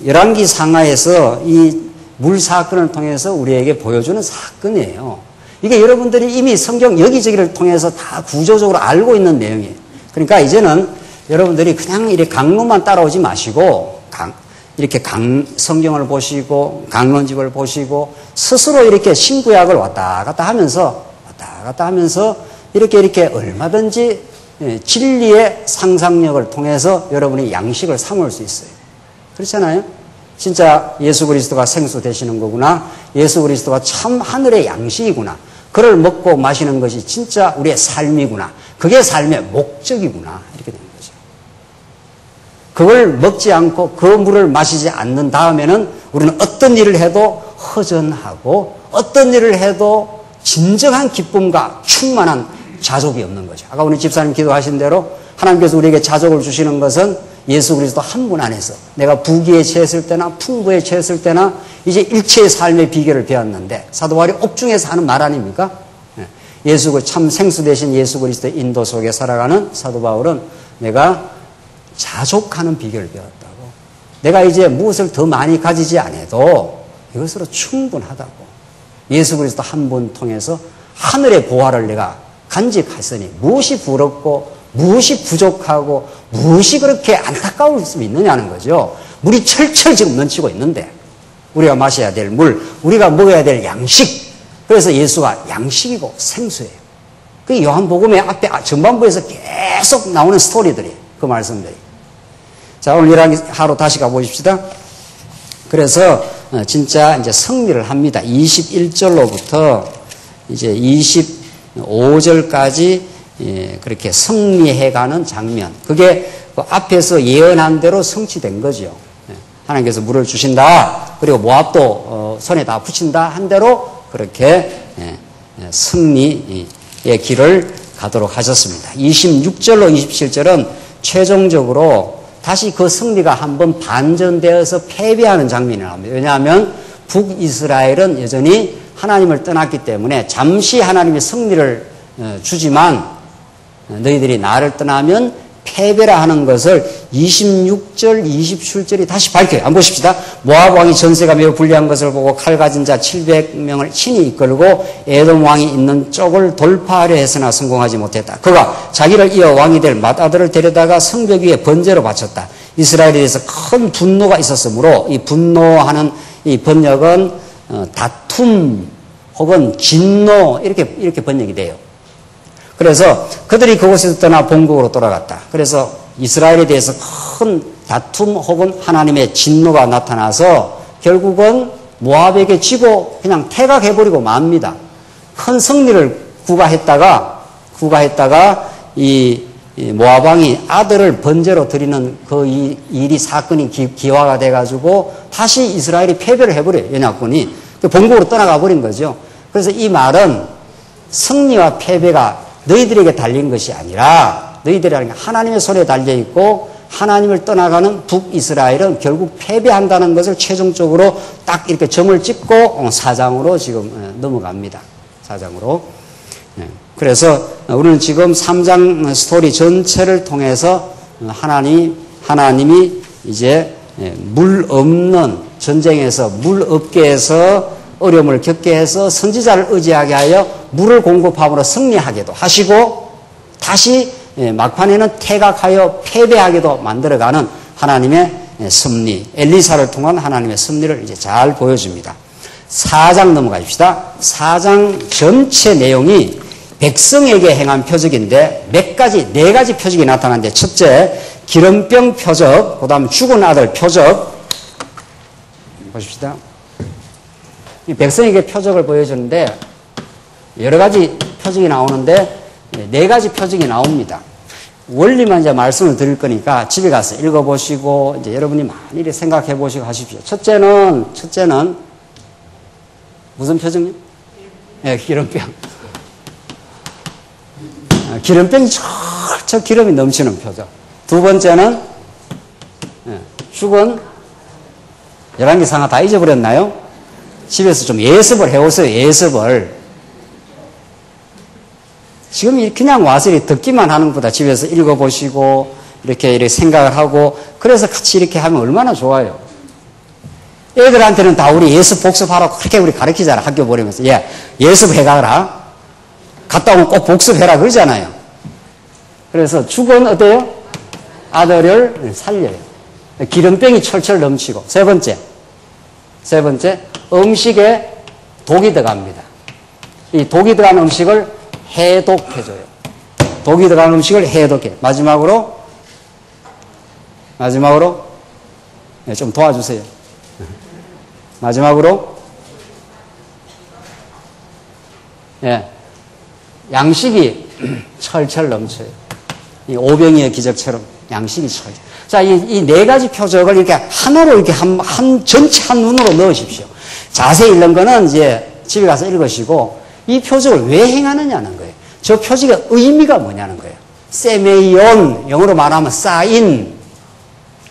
열왕기 상하에서 이 물 사건을 통해서 우리에게 보여주는 사건이에요. 이게 여러분들이 이미 성경 여기저기를 통해서 다 구조적으로 알고 있는 내용이에요. 그러니까 이제는 여러분들이 그냥 이렇게 강론만 따라오지 마시고 이렇게 성경을 보시고 강론집을 보시고 스스로 이렇게 신구약을 왔다 갔다 하면서 이렇게 얼마든지 진리의 상상력을 통해서 여러분이 양식을 삼을 수 있어요. 그렇잖아요? 진짜 예수 그리스도가 생수 되시는 거구나. 예수 그리스도가 참 하늘의 양식이구나. 그를 먹고 마시는 것이 진짜 우리의 삶이구나. 그게 삶의 목적이구나. 이렇게 되는 거죠. 그걸 먹지 않고 그 물을 마시지 않는 다음에는 우리는 어떤 일을 해도 허전하고 어떤 일을 해도 진정한 기쁨과 충만한 자족이 없는 거죠. 아까 우리 집사님 기도하신 대로 하나님께서 우리에게 자족을 주시는 것은 예수 그리스도 한 분 안에서 내가 부귀에 처했을 때나 풍부에 처했을 때나 이제 일체의 삶의 비결을 배웠는데 사도 바울이 옥중에서 하는 말 아닙니까? 예수 참 생수 되신 예수 그리스도의 인도 속에 살아가는 사도 바울은 내가 자족하는 비결을 배웠다고. 내가 이제 무엇을 더 많이 가지지 않아도 이것으로 충분하다고. 예수 그리스도 한 분 통해서 하늘의 보화를 내가 간직했으니 무엇이 부럽고 무엇이 부족하고 무엇이 그렇게 안타까울 수 있느냐는 거죠. 물이 철철 지금 넘치고 있는데 우리가 마셔야 될 물, 우리가 먹어야 될 양식. 그래서 예수가 양식이고 생수예요. 그 요한복음의 앞에 전반부에서 계속 나오는 스토리들이에요. 그 말씀들이. 자, 오늘 하루 다시 가보십시다. 그래서 진짜 이제 승리를 합니다. 21절로부터 이제 25절까지 그렇게 승리해가는 장면. 그게 그 앞에서 예언한 대로 성취된 거죠. 하나님께서 물을 주신다. 그리고 모압도 손에 다 붙인다 한 대로 그렇게 승리의 길을 가도록 하셨습니다. 26절로 27절은 최종적으로 다시 그 승리가 한번 반전되어서 패배하는 장면이 나옵니다. 왜냐하면 북이스라엘은 여전히 하나님을 떠났기 때문에 잠시 하나님이 승리를 주지만 너희들이 나를 떠나면 패배라 하는 것을 26절, 27절이 다시 밝혀요. 한번 보십시다. 모압 왕이 전세가 매우 불리한 것을 보고 칼 가진 자 700명을 친히 이끌고 에돔 왕이 있는 쪽을 돌파하려 했으나 성공하지 못했다. 그가 자기를 이어 왕이 될 맏아들을 데려다가 성벽 위에 번제로 바쳤다. 이스라엘에 대해서 큰 분노가 있었으므로 이 분노하는 이 번역은 다툼 혹은 진노 이렇게 번역이 돼요. 그래서 그들이 그곳에서 떠나 본국으로 돌아갔다. 그래서 이스라엘에 대해서 큰 다툼 혹은 하나님의 진노가 나타나서 결국은 모압에게 지고 그냥 퇴각해버리고 맙니다. 큰 승리를 구가했다가 이 모압 왕이 아들을 번제로 드리는 그 일이 사건이 기화가 돼가지고 다시 이스라엘이 패배를 해버려요. 연약군이. 본국으로 떠나가 버린 거죠. 그래서 이 말은 승리와 패배가 너희들에게 달린 것이 아니라 너희들이라는 게 하나님의 손에 달려있고 하나님을 떠나가는 북이스라엘은 결국 패배한다는 것을 최종적으로 딱 이렇게 점을 찍고 4장으로 지금 넘어갑니다. 4장으로. 그래서 우리는 지금 3장 스토리 전체를 통해서 하나님이 이제 물 없는 전쟁에서 물 업계에서 어려움을 겪게 해서 선지자를 의지하게 하여 물을 공급함으로 승리하게도 하시고 다시 막판에는 퇴각하여 패배하게도 만들어가는 하나님의 섭리, 엘리사를 통한 하나님의 섭리를 이제 잘 보여줍니다. 4장 넘어가십시다. 4장 전체 내용이 백성에게 행한 표적인데 네 가지 표적이 나타나는데 첫째, 기름병 표적, 그 다음 죽은 아들 표적. 보십시다. 이 백성에게 표적을 보여주는데 여러 가지 표적이 나오는데 네 가지 표적이 나옵니다. 원리만 이제 말씀을 드릴 거니까 집에 가서 읽어보시고 이제 여러분이 많이 생각해 보시고 하십시오. 첫째는 무슨 표적이요? 네, 기름병. 기름병이 철철 기름이 넘치는 표적. 두 번째는 죽은 열왕기상하 다 잊어버렸나요? 집에서 좀 예습을 해오세요. 예습을. 지금 그냥 와서 이렇게 듣기만 하는 것보다 집에서 읽어보시고 이렇게 생각을 하고 그래서 같이 이렇게 하면 얼마나 좋아요. 애들한테는 다 우리 예습 복습하라고 그렇게 우리 가르치잖아. 학교 보내면서. 예습해가라. 갔다 오면 꼭 복습해라 그러잖아요. 그래서 죽은 어때요? 아들을 살려요. 기름병이 철철 넘치고. 세 번째, 음식에 독이 들어갑니다. 이 독이 들어간 음식을 해독해줘요. 독이 들어간 음식을 해독해. 마지막으로 좀 도와주세요. 마지막으로 양식이 철철 넘쳐요. 이 오병이의 기적처럼 양식이 철철. 자, 이 네 가지 표적을 이렇게 하나로 이렇게 전체 한 눈으로 넣으십시오. 자세히 읽는 거는 이제 집에 가서 읽으시고 이 표적을 왜 행하느냐는 거예요. 저 표적의 의미가 뭐냐는 거예요. 세메이온, 영어로 말하면 사인.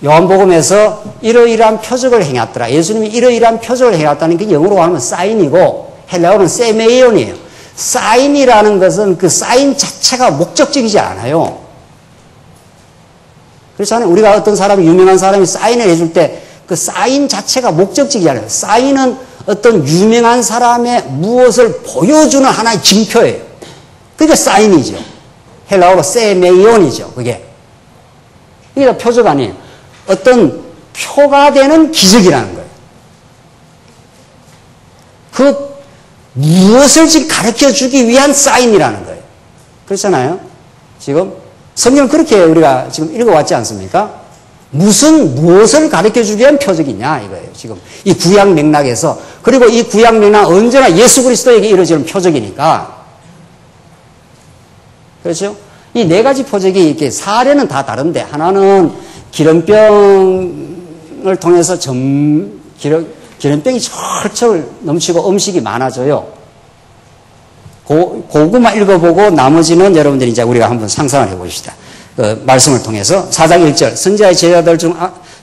요한복음에서 이러이러한 표적을 행했더라. 예수님이 이러이러한 표적을 행했다는 게 영어로 하면 사인이고 헬라어는 세메이온이에요. 사인이라는 것은 그 사인 자체가 목적적이지 않아요. 그렇잖아요. 우리가 어떤 사람이, 유명한 사람이 사인을 해줄 때 그 사인 자체가 목적적이지 않아요. 사인은 어떤 유명한 사람의 무엇을 보여주는 하나의 징표예요. 그게 사인이죠. 헬라어로 세메이온이죠. 그게 다 표적 아니에요. 어떤 표가 되는 기적이라는 거예요. 그 무엇을 지금 가르쳐주기 위한 사인이라는 거예요. 그렇잖아요. 지금 성경을 그렇게 우리가 지금 읽어왔지 않습니까? 무엇을 가르쳐주기 위한 표적이냐 이거예요. 지금 이 구약 맥락에서. 그리고 이 구약 맥락 언제나 예수 그리스도에게 이루어지는 표적이니까. 그렇죠? 이 네 가지 표적이 이렇게 사례는 다 다른데 하나는 기름병을 통해서 기름병이 철철 넘치고 음식이 많아져요. 그것만 읽어보고 나머지는 여러분들이 이제 우리가 한번 상상을 해봅시다. 그 말씀을 통해서 4장 1절 선지자의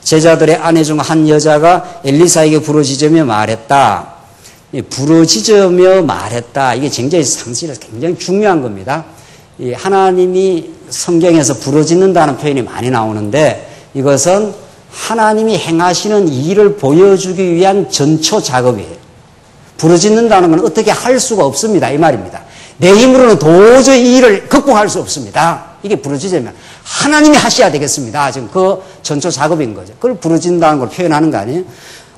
제자들의 아내 중 한 여자가 엘리사에게 부르짖으며 말했다. 부르짖으며 말했다. 이게 굉장히 상식에서 굉장히 중요한 겁니다. 이 하나님이 성경에서 부르짖는다는 표현이 많이 나오는데 이것은 하나님이 행하시는 일을 보여주기 위한 전초 작업이에요. 부르짖는다는 건 어떻게 할 수가 없습니다. 이 말입니다. 내 힘으로는 도저히 이 일을 극복할 수 없습니다. 이게 부르짖으면 하나님이 하셔야 되겠습니다. 지금 그 전초 작업인 거죠. 그걸 부르짖는다는 걸 표현하는 거 아니에요?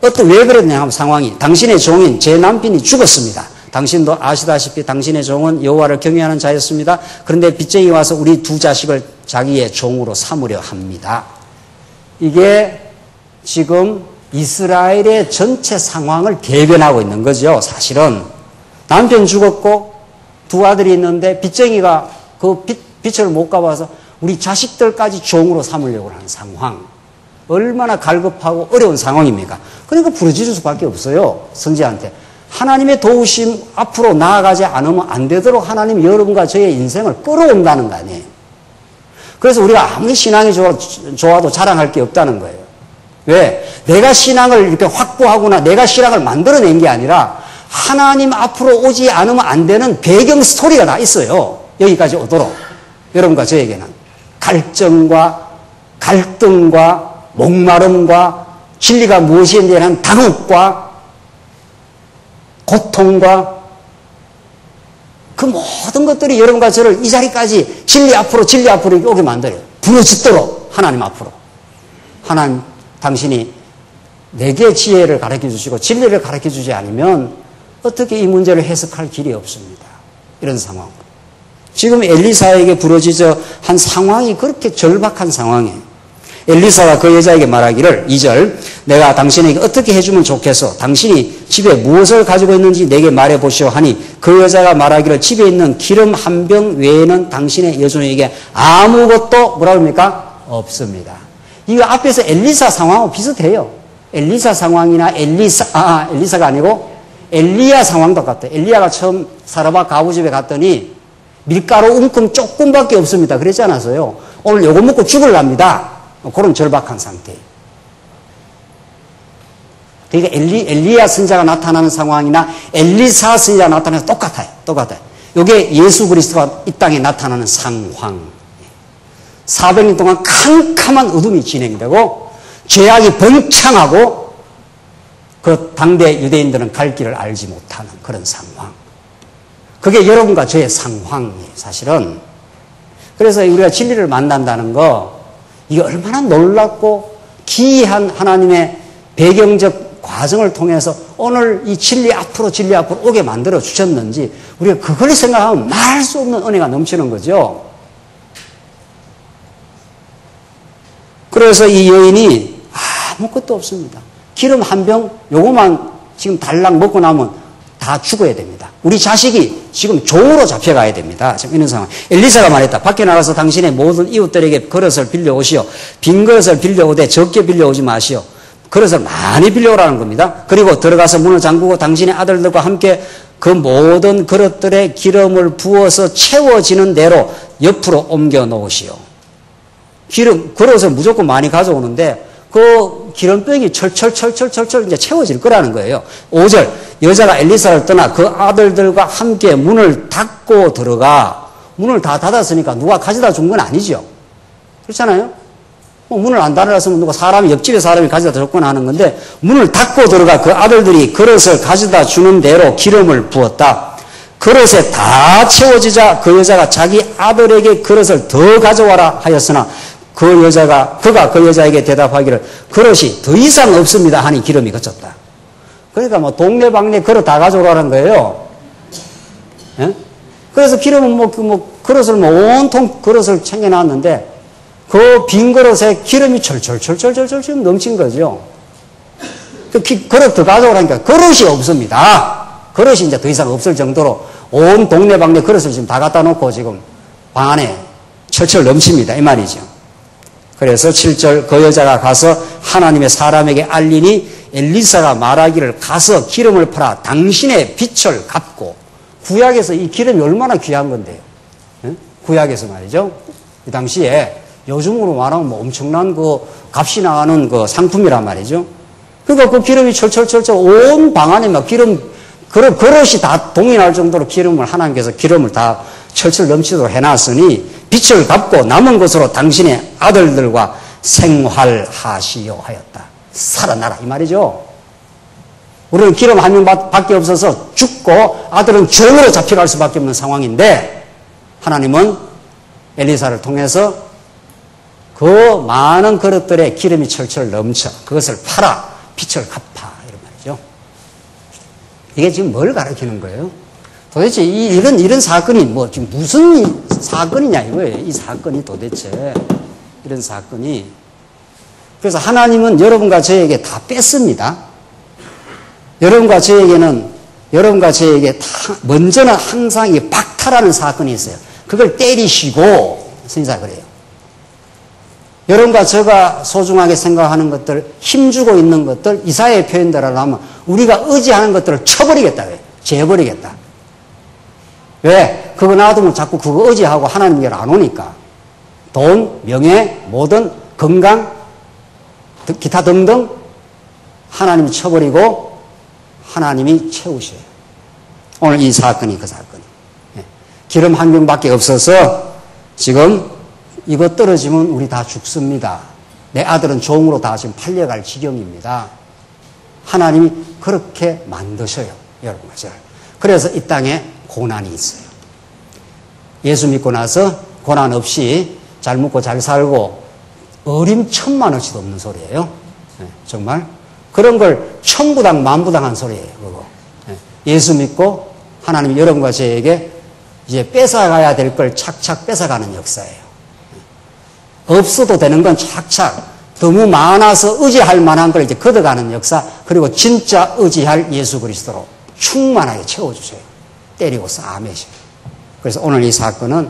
왜 그랬냐 하면 상황이 당신의 종인 제 남편이 죽었습니다. 당신도 아시다시피 당신의 종은 여호와를 경외하는 자였습니다. 그런데 빚쟁이 와서 우리 두 자식을 자기의 종으로 삼으려 합니다. 이게 지금 이스라엘의 전체 상황을 대변하고 있는 거죠. 사실은 남편 죽었고 두 아들이 있는데 빚쟁이가 그 빚을 못 갚아서 우리 자식들까지 종으로 삼으려고 하는 상황. 얼마나 갈급하고 어려운 상황입니까? 그러니까 부르짖을 수밖에 없어요. 선지자한테. 하나님의 도우심 앞으로 나아가지 않으면 안 되도록 하나님이 여러분과 저의 인생을 끌어온다는 거 아니에요. 그래서 우리가 아무리 신앙이 좋아도 자랑할 게 없다는 거예요. 왜? 내가 신앙을 이렇게 확보하거나 내가 신앙을 만들어낸 게 아니라 하나님 앞으로 오지 않으면 안 되는 배경 스토리가 다 있어요. 여기까지 오도록. 여러분과 저에게는 갈증과 갈등과 목마름과 진리가 무엇인지에 대한 당혹과 고통과 그 모든 것들이 여러분과 저를 이 자리까지 진리 앞으로 오게 만들어요. 부르짖도록 하나님 앞으로. 하나님, 당신이 내게 지혜를 가르쳐 주시고 진리를 가르쳐 주지 않으면 어떻게 이 문제를 해석할 길이 없습니다. 이런 상황. 지금 엘리사에게 부러지져 한 상황이 그렇게 절박한 상황이에요. 엘리사가 그 여자에게 말하기를 2절 내가 당신에게 어떻게 해주면 좋겠어? 당신이 집에 무엇을 가지고 있는지 내게 말해보시오 하니 그 여자가 말하기를 집에 있는 기름 한 병 외에는 당신의 여종에게 아무것도 뭐라고 합니까? 없습니다. 이거 앞에서 엘리사 상황하고 비슷해요. 엘리사 상황이나 엘리사가 아니고 엘리야 상황도 같아요. 엘리야가 처음 사르밧 가부집에 갔더니 밀가루 웅큼 조금밖에 없습니다. 그랬지 않았어요? 오늘 요거 먹고 죽을랍니다. 그런 절박한 상태예요. 그러니까 엘리야 선지자가 나타나는 상황이나 엘리사 선지자가 나타나는 똑같아요. 이게 예수 그리스도가 이 땅에 나타나는 상황. 400년 동안 캄캄한 어둠이 진행되고 죄악이 번창하고 그 당대 유대인들은 갈 길을 알지 못하는 그런 상황. 그게 여러분과 저의 상황이에요, 사실은. 그래서 우리가 진리를 만난다는 거, 이게 얼마나 놀랍고 기이한 하나님의 배경적 과정을 통해서 오늘 이 진리 앞으로 오게 만들어 주셨는지 우리가 그걸 생각하면 말할 수 없는 은혜가 넘치는 거죠. 그래서 이 여인이 아무것도 없습니다. 기름 한 병 요거만 지금 달랑 먹고 나면 다 죽어야 됩니다. 우리 자식이 지금 종으로 잡혀가야 됩니다. 지금 이런 상황. 엘리사가 말했다. 밖에 나가서 당신의 모든 이웃들에게 그릇을 빌려오시오. 빈 그릇을 빌려오되 적게 빌려오지 마시오. 그릇을 많이 빌려오라는 겁니다. 그리고 들어가서 문을 잠그고 당신의 아들들과 함께 그 모든 그릇들에 기름을 부어서 채워지는 대로 옆으로 옮겨 놓으시오. 그릇을 무조건 많이 가져오는데 그 기름병이 철철 이제 채워질 거라는 거예요. 5절 여자가 엘리사를 떠나 그 아들들과 함께 문을 닫고 들어가. 문을 다 닫았으니까 누가 가져다 준 건 아니죠. 그렇잖아요. 문을 안 닫았으면 누가 옆집에 사람이 가져다 줬거나 하는 건데 문을 닫고 들어가 그 아들들이 그릇을 가져다 주는 대로 기름을 부었다. 그릇에 다 채워지자 그 여자가 자기 아들에게 그릇을 더 가져와라 하였으나 그가 그 여자에게 대답하기를 그릇이 더 이상 없습니다 하니 기름이 그쳤다. 그러니까 동네방네 그릇 다 가져오라는 거예요. 예? 그래서 기름은 그릇을 온통 그릇을 챙겨놨는데 그 빈 그릇에 기름이 철철 넘친 거죠. 그릇 더 가져오라니까 그릇이 없습니다. 그릇이 이제 더 이상 없을 정도로 온 동네방네 그릇을 지금 다 갖다 놓고 지금 방 안에 철철 넘칩니다. 이 말이죠. 그래서 7절 그 여자가 가서 하나님의 사람에게 알리니 엘리사가 말하기를 가서 기름을 팔아 당신의 빚을 갚고. 구약에서 이 기름이 얼마나 귀한 건데요. 예? 구약에서 말이죠. 이 당시에 요즘으로 말하면 엄청난 그 값이 나가는 그 상품이란 말이죠. 그러니까 그 기름이 철철 온 방 안에 막 그릇이 다 동인할 정도로 하나님께서 기름을 다 철철 넘치도록 해놨으니 빚을 갚고 남은 것으로 당신의 아들들과 생활하시오 하였다. 살아나라 이 말이죠. 우리는 기름 한 명밖에 없어서 죽고 아들은 종으로 잡혀갈 수밖에 없는 상황인데 하나님은 엘리사를 통해서 그 많은 그릇들에 기름이 철철 넘쳐 그것을 팔아 빚을 갚아 이런 말이죠. 이게 지금 뭘 가르치는 거예요? 도대체 이런 사건이 지금 무슨 사건이냐 이거예요. 이 사건이 도대체 이런 사건이. 그래서 하나님은 여러분과 저에게 다 뺐습니다. 여러분과 저에게 먼저는 항상 이 박탈하는 사건이 있어요. 그걸 때리시고 선지자가 그래요. 여러분과 제가 소중하게 생각하는 것들, 힘주고 있는 것들, 이사야의 표현대로 하면 우리가 의지하는 것들을 쳐버리겠다. 재버리겠다. 왜? 그거 놔두면 자꾸 그거 의지하고 하나님 길 안 오니까. 돈, 명예, 모든 건강, 기타 등등 하나님이 쳐버리고 하나님이 채우셔요. 오늘 이 사건이 그 사건이에요. 기름 한 병밖에 없어서 지금 이거 떨어지면 우리 다 죽습니다. 내 아들은 종으로 다 지금 팔려갈 지경입니다. 하나님이 그렇게 만드셔요. 여러분, 맞아요. 그래서 이 땅에 고난이 있어요. 예수 믿고 나서 고난 없이 잘 먹고 잘 살고 어림 천만원치도 없는 소리예요. 정말 그런 걸 천부당 만부당한 소리예요. 그거. 예수 믿고 하나님이 여러분과 저에게 이제 뺏어가야 될 걸 착착 뺏어가는 역사예요. 없어도 되는 건 착착 너무 많아서 의지할 만한 걸 이제 걷어가는 역사, 그리고 진짜 의지할 예수 그리스도로 충만하게 채워주세요. 때리고 싸매셔요. 그래서 오늘 이 사건은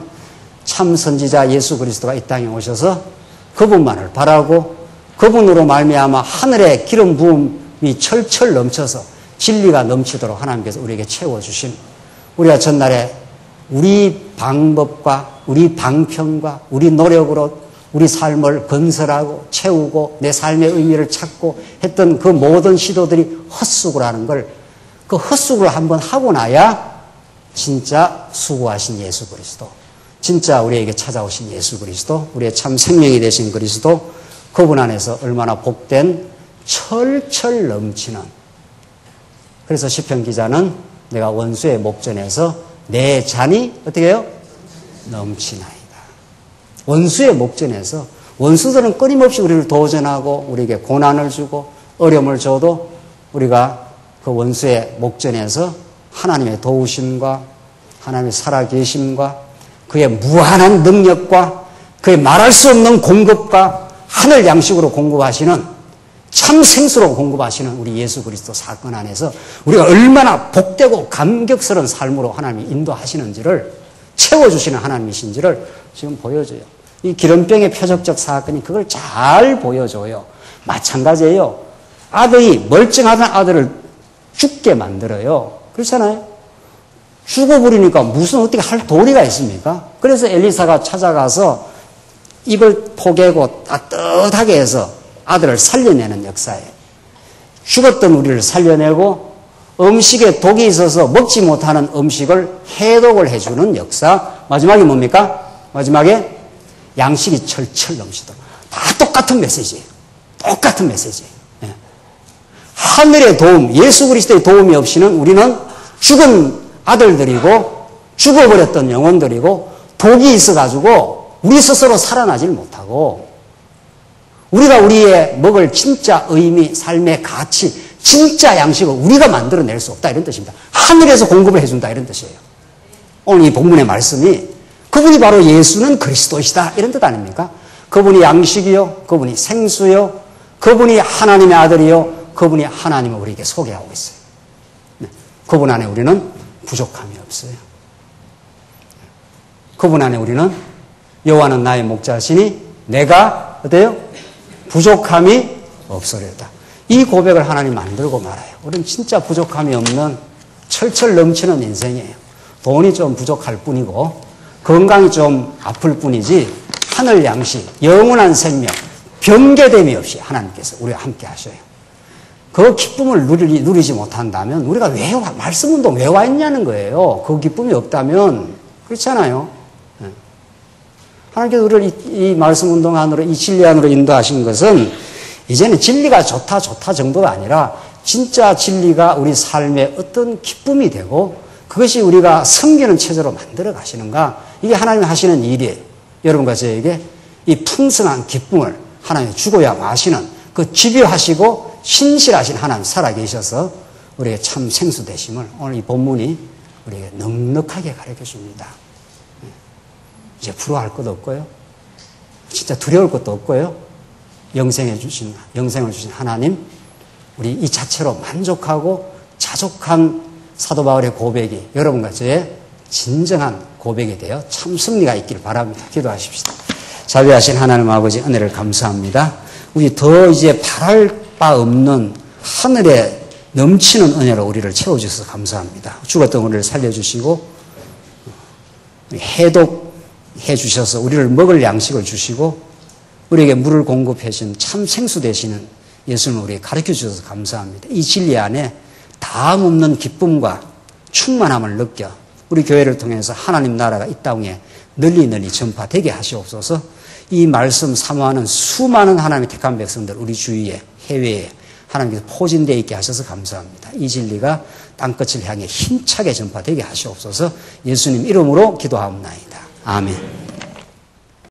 참 선지자 예수 그리스도가 이 땅에 오셔서 그분만을 바라고 그분으로 말미암아 하늘의 기름 부음이 철철 넘쳐서 진리가 넘치도록 하나님께서 우리에게 채워주신, 우리가 전날에 우리 방법과 우리 방편과 우리 노력으로 우리 삶을 건설하고 채우고 내 삶의 의미를 찾고 했던 그 모든 시도들이 헛수고를 하는 걸, 그 헛수고를 한번 하고 나야 진짜 수고하신 예수 그리스도, 진짜 우리에게 찾아오신 예수 그리스도, 우리의 참 생명이 되신 그리스도, 그분 안에서 얼마나 복된 철철 넘치는, 그래서 시편 기자는 내가 원수의 목전에서 내 잔이 어떻게 해요? 넘치나이다. 원수의 목전에서, 원수들은 끊임없이 우리를 도전하고 우리에게 고난을 주고 어려움을 줘도 우리가 그 원수의 목전에서 하나님의 도우심과 하나님의 살아계심과 그의 무한한 능력과 그의 말할 수 없는 공급과 하늘 양식으로 공급하시는, 참 생수로 공급하시는 우리 예수 그리스도 사건 안에서 우리가 얼마나 복되고 감격스러운 삶으로 하나님이 인도하시는지를, 채워주시는 하나님이신지를 지금 보여줘요. 이 기름병의 표적적 사건이 그걸 잘 보여줘요. 마찬가지예요. 아들이, 멀쩡하던 아들을 죽게 만들어요. 그렇잖아요. 죽어버리니까 무슨 어떻게 할 도리가 있습니까? 그래서 엘리사가 찾아가서 입을 포개고 따뜻하게 해서 아들을 살려내는 역사예요. 죽었던 우리를 살려내고 음식에 독이 있어서 먹지 못하는 음식을 해독을 해주는 역사. 마지막에 뭡니까? 마지막에 양식이 철철 넘치도록. 다 똑같은 메시지예요. 똑같은 메시지예요. 예. 하늘의 도움, 예수 그리스도의 도움이 없이는 우리는 죽은 아들들이고 죽어버렸던 영혼들이고 독이 있어가지고 우리 스스로 살아나질 못하고, 우리가 우리의 먹을 진짜 의미, 삶의 가치, 진짜 양식을 우리가 만들어낼 수 없다, 이런 뜻입니다. 하늘에서 공급을 해준다, 이런 뜻이에요. 오늘 이 본문의 말씀이 그분이 바로 예수는 그리스도이시다, 이런 뜻 아닙니까? 그분이 양식이요, 그분이 생수요, 그분이 하나님의 아들이요, 그분이 하나님을 우리에게 소개하고 있어요. 네. 그분 안에 우리는 부족함이 없어요. 그분 안에 우리는 여호와는 나의 목자시니 내가 어때요? 부족함이 없으리로다. 이 고백을 하나님 만들고 말아요. 우리는 진짜 부족함이 없는 철철 넘치는 인생이에요. 돈이 좀 부족할 뿐이고 건강이 좀 아플 뿐이지 하늘 양식, 영원한 생명, 변개됨이 없이 하나님께서 우리와 함께 하셔요. 그 기쁨을 누리지 못한다면 우리가 왜 말씀 운동 왜 와 있냐는 거예요. 그 기쁨이 없다면. 그렇잖아요. 하나님께서 우리를 이 말씀 운동 안으로, 이 진리 안으로 인도하신 것은 이제는 진리가 좋다 정도가 아니라 진짜 진리가 우리 삶의 어떤 기쁨이 되고 그것이 우리가 섬기는 체제로 만들어 가시는가, 이게 하나님이 하시는 일이에요. 여러분과 저에게 이 풍성한 기쁨을 하나님이 주고야 마시는 그 집요하시고 신실하신 하나님 살아계셔서 우리에게 참 생수 되심을 오늘 이 본문이 우리에게 넉넉하게 가르쳐 줍니다. 이제 부러워할 것도 없고요. 진짜 두려울 것도 없고요. 영생을 주신 하나님, 우리 이 자체로 만족하고 자족한 사도 바울의 고백이 여러분과 저의 진정한 고백이 되어 참 승리가 있기를 바랍니다. 기도하십시다. 자비하신 하나님 아버지, 은혜를 감사합니다. 우리 더 이제 바랄 바 없는 하늘에 넘치는 은혜로 우리를 채워주셔서 감사합니다. 죽었던 우리를 살려주시고 해독해 주셔서 우리를 먹을 양식을 주시고 우리에게 물을 공급해 주신 참 생수 되시는 예수는 우리에게 가르쳐 주셔서 감사합니다. 이 진리 안에 다음 없는 기쁨과 충만함을 느껴 우리 교회를 통해서 하나님 나라가 이 땅에 널리 전파되게 하시옵소서. 이 말씀 사모하는 수많은 하나님의 택한 백성들 우리 주위에 해외에 하나님께서 포진되어 있게 하셔서 감사합니다. 이 진리가 땅끝을 향해 힘차게 전파되게 하시옵소서. 예수님 이름으로 기도하옵나이다. 아멘.